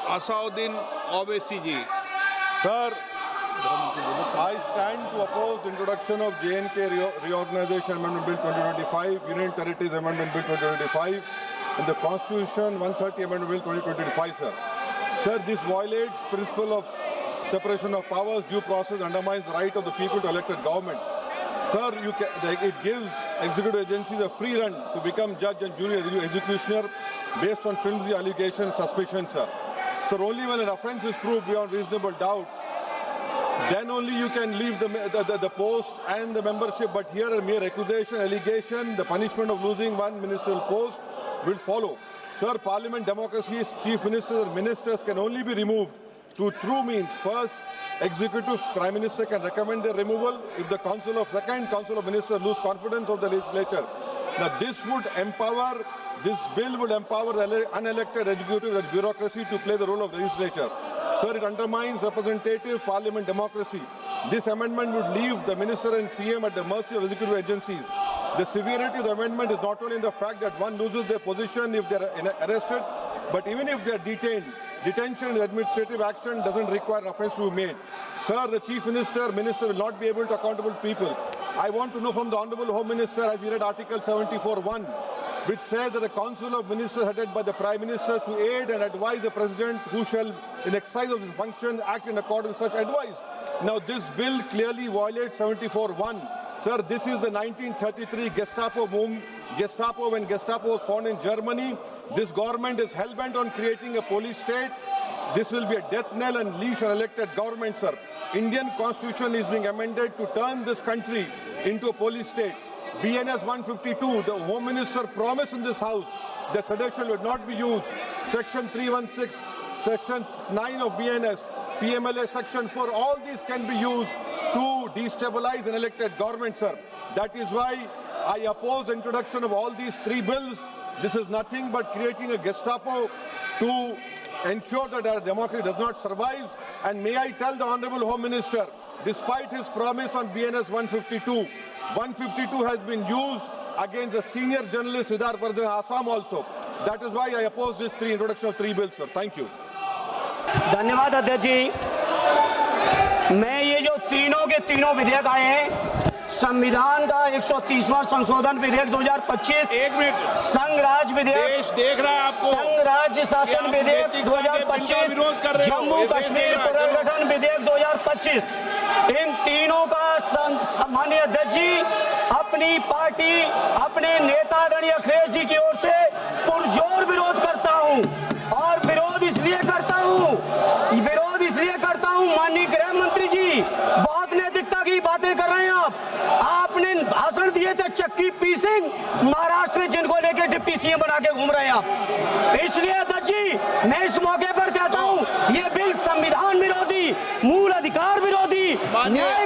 Asauddin Owaisi ji. Sir, I stand to oppose the introduction of JNK Reorganization Amendment Bill 2025, Union Territories Amendment Bill 2025, and the Constitution 130 Amendment Bill 2025, sir. Sir, this violates principle of separation of powers, due process, undermines the right of the people to elected government. Sir, it gives executive agencies a free run to become judge and jury executioner based on flimsy allegations, suspicions, sir. Sir, only when an offence is proved beyond reasonable doubt, then only you can leave the post and the membership. But here a mere accusation, allegation, the punishment of losing one ministerial post will follow. Sir, Parliament democracy's chief ministers and ministers can only be removed through true means. First, executive prime minister can recommend their removal if the second council of ministers lose confidence of the legislature. Now this bill would empower the unelected executive bureaucracy to play the role of the legislature. Sir, it undermines representative parliament democracy. This amendment would leave the minister and CM at the mercy of executive agencies. The severity of the amendment is not only in the fact that one loses their position if they are arrested, but even if they are detained. Detention and administrative action doesn't require an offence to be made. Sir, the chief minister will not be able to accountable people. I want to know from the Honourable Home Minister, as he read Article 74(1), which says that the Council of Ministers headed by the Prime Minister to aid and advise the President who shall, in exercise of his function, act in accordance with such advice. Now, this bill clearly violates 74(1). Sir, this is the 1933 Gestapo movement. When Gestapo was found in Germany, this government is hell-bent on creating a police state. This will be a death knell and leash on elected government, sir. Indian Constitution is being amended to turn this country into a police state. BNS 152, the Home Minister promised in this House that sedition would not be used. Section 316, Section 9 of BNS, PMLA Section 4, all these can be used to destabilize an elected government, sir. That is why I oppose the introduction of all these three bills. This is nothing but creating a Gestapo to ensure that our democracy does not survive. And may I tell the Honourable Home Minister, despite his promise on BNS 152, 152 has been used against a senior journalist, Siddharth Vardhan, Assam also. That is why I oppose this introduction of three bills, sir. Thank you. धन्यवाद अध्यक्ष जी। मैं ये जो तीनों के तीनों विधेयक आए हैं, संविधान का 130वां संशोधन विधेयक 2025, एक मिनट, संघ राज्य विधेयक, देश देख रहा है आपको, संघ राज्य शासन विधेयक 2025, जम्मू कश्मीर पुनर्गठन विधेयक 2025, इन तीनों का माननीय अध्यक्ष जी अपनी पार्टी, अपने नेतागण अखिलेश जी की ओर से पुरजोर विरोध करता हूं। और विरोध इसलिए करता हूं माननीय गृह मंत्री जी, बहुत नैतिकता की बातें कर रहे हैं आपने भाषण दिए थे चक्की पी सिंह, महाराष्ट्र में जिनको लेके डिप्टी सीएम बना के घूम रहे हैं आप। इसलिए अध्यक्ष जी मैं इस मौके पर कहता हूं ये बिल संविधान विरोधी, मूल अधिकार विरोधी, न्याय